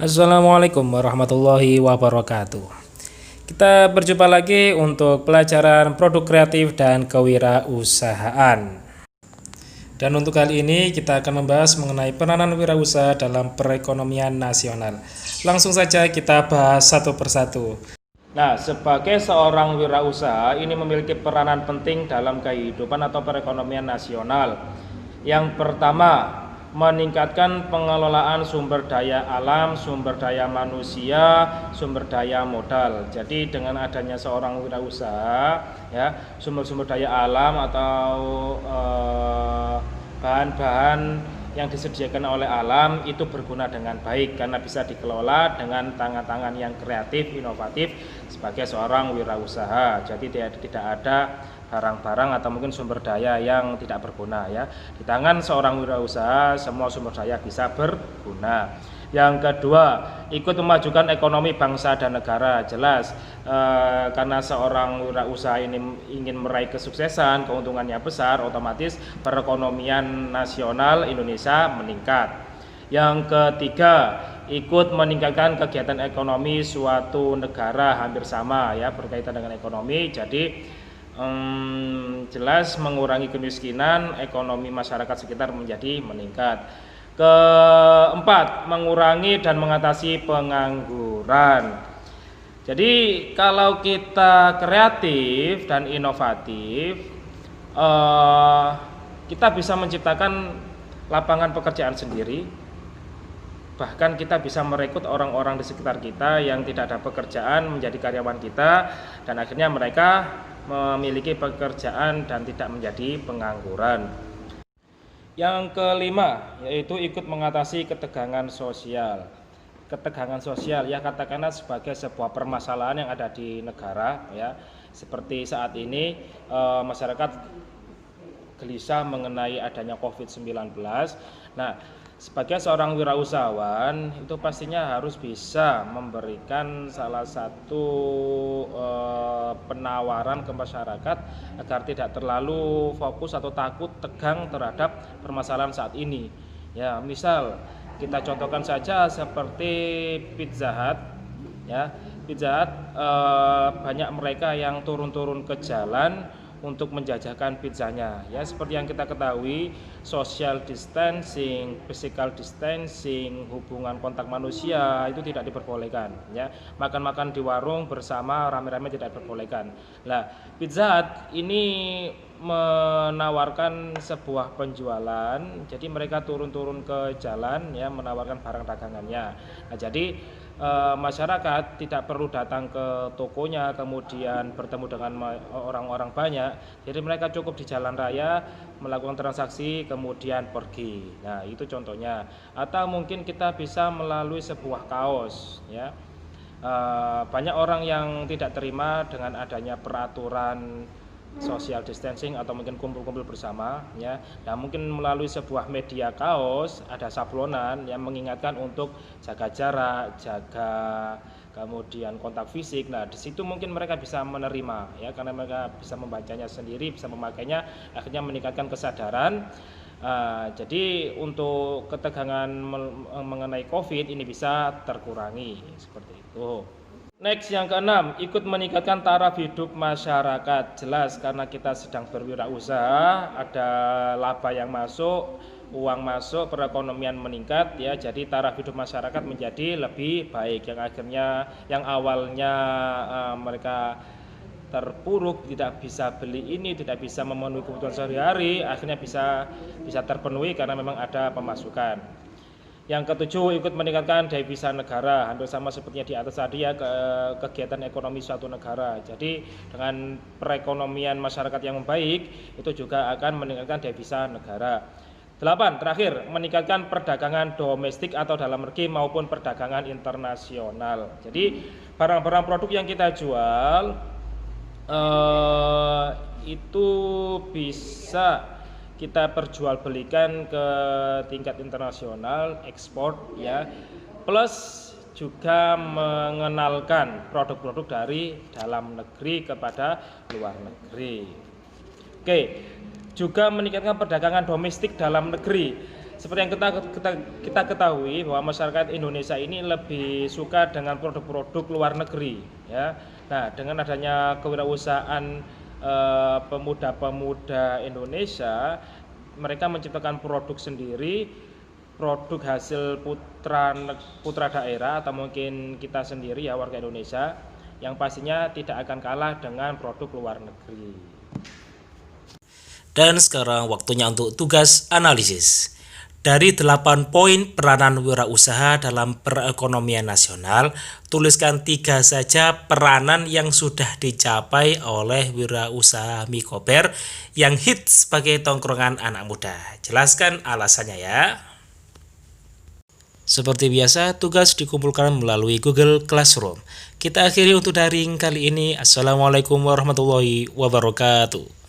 Assalamualaikum warahmatullahi wabarakatuh. Kita berjumpa lagi untuk pelajaran produk kreatif dan kewirausahaan. Dan untuk kali ini kita akan membahas mengenai peranan wirausaha dalam perekonomian nasional. Langsung saja kita bahas satu persatu. Nah, sebagai seorang wirausaha ini memiliki peranan penting dalam kehidupan atau perekonomian nasional. Yang pertama, meningkatkan pengelolaan sumber daya alam, sumber daya manusia, sumber daya modal. Jadi dengan adanya seorang wirausaha, ya, sumber-sumber daya alam atau bahan-bahan yang disediakan oleh alam itu berguna dengan baik karena bisa dikelola dengan tangan-tangan yang kreatif, inovatif sebagai seorang wirausaha. Jadi tidak ada barang-barang atau mungkin sumber daya yang tidak berguna, ya. Di tangan seorang wirausaha semua sumber daya bisa berguna. Yang kedua, ikut memajukan ekonomi bangsa dan negara. Jelas karena seorang wirausaha ini ingin meraih kesuksesan, keuntungannya besar, otomatis perekonomian nasional Indonesia meningkat. Yang ketiga, ikut meningkatkan kegiatan ekonomi suatu negara, hampir sama, ya, berkaitan dengan ekonomi. Jadi jelas mengurangi kemiskinan, ekonomi masyarakat sekitar menjadi meningkat. Keempat, mengurangi dan mengatasi pengangguran. Jadi kalau kita kreatif dan inovatif, kita bisa menciptakan lapangan pekerjaan sendiri. Bahkan kita bisa merekrut orang-orang di sekitar kita yang tidak ada pekerjaan menjadi karyawan kita, dan akhirnya mereka memiliki pekerjaan dan tidak menjadi pengangguran. Yang kelima, yaitu ikut mengatasi ketegangan sosial. Ketegangan sosial, ya, katakanlah sebagai sebuah permasalahan yang ada di negara, ya. Seperti saat ini masyarakat gelisah mengenai adanya COVID-19. Nah, sebagai seorang wirausahawan itu pastinya harus bisa memberikan salah satu penawaran ke masyarakat agar tidak terlalu fokus atau takut tegang terhadap permasalahan saat ini. Ya, misal kita contohkan saja seperti Pizza Hut, ya. Pizza Hut banyak mereka yang turun-turun ke jalan untuk menjajakan pizzanya, ya. Seperti yang kita ketahui, social distancing, physical distancing, hubungan kontak manusia itu tidak diperbolehkan, ya. Makan-makan di warung bersama rame-rame tidak diperbolehkan. Nah, Pizza Hut ini menawarkan sebuah penjualan, jadi mereka turun-turun ke jalan, ya, menawarkan barang dagangannya. Nah, jadi masyarakat tidak perlu datang ke tokonya kemudian bertemu dengan orang-orang banyak, jadi mereka cukup di jalan raya melakukan transaksi kemudian pergi. Nah, itu contohnya. Atau mungkin kita bisa melalui sebuah kaos, ya. Banyak orang yang tidak terima dengan adanya peraturan social distancing atau mungkin kumpul-kumpul bersama, ya. Nah, mungkin melalui sebuah media kaos ada sablonan yang mengingatkan untuk jaga jarak, jaga kemudian kontak fisik. Nah, di situ mungkin mereka bisa menerima, ya, karena mereka bisa membacanya sendiri, bisa memakainya, akhirnya meningkatkan kesadaran. Jadi untuk ketegangan mengenai COVID ini bisa terkurangi seperti itu. Next, yang keenam, ikut meningkatkan taraf hidup masyarakat. Jelas karena kita sedang berwirausaha, ada laba yang masuk, uang masuk, perekonomian meningkat, ya. Jadi taraf hidup masyarakat menjadi lebih baik, yang akhirnya yang awalnya mereka terpuruk, tidak bisa beli ini, tidak bisa memenuhi kebutuhan sehari-hari, akhirnya bisa terpenuhi karena memang ada pemasukan. Yang ketujuh, ikut meningkatkan devisa negara, hampir sama sepertinya di atas tadi, ya, kegiatan ekonomi suatu negara. Jadi dengan perekonomian masyarakat yang baik itu juga akan meningkatkan devisa negara. 8, terakhir, meningkatkan perdagangan domestik atau dalam negeri maupun perdagangan internasional. Jadi barang-barang produk yang kita jual itu bisa kita perjualbelikan ke tingkat internasional, ekspor, ya, plus juga mengenalkan produk-produk dari dalam negeri kepada luar negeri. Oke, juga meningkatkan perdagangan domestik dalam negeri. seperti yang kita ketahui bahwa masyarakat Indonesia ini lebih suka dengan produk-produk luar negeri, ya. Nah, dengan adanya kewirausahaan pemuda-pemuda Indonesia, mereka menciptakan produk sendiri, produk hasil putra daerah atau mungkin kita sendiri ya warga Indonesia, yang pastinya tidak akan kalah dengan produk luar negeri. Dan sekarang waktunya untuk tugas analisis. Dari 8 poin peranan wirausaha dalam perekonomian nasional, tuliskan 3 saja peranan yang sudah dicapai oleh wirausaha mie kober yang hits sebagai tongkrongan anak muda. Jelaskan alasannya ya. Seperti biasa, tugas dikumpulkan melalui Google Classroom. Kita akhiri untuk daring kali ini. Assalamualaikum warahmatullahi wabarakatuh.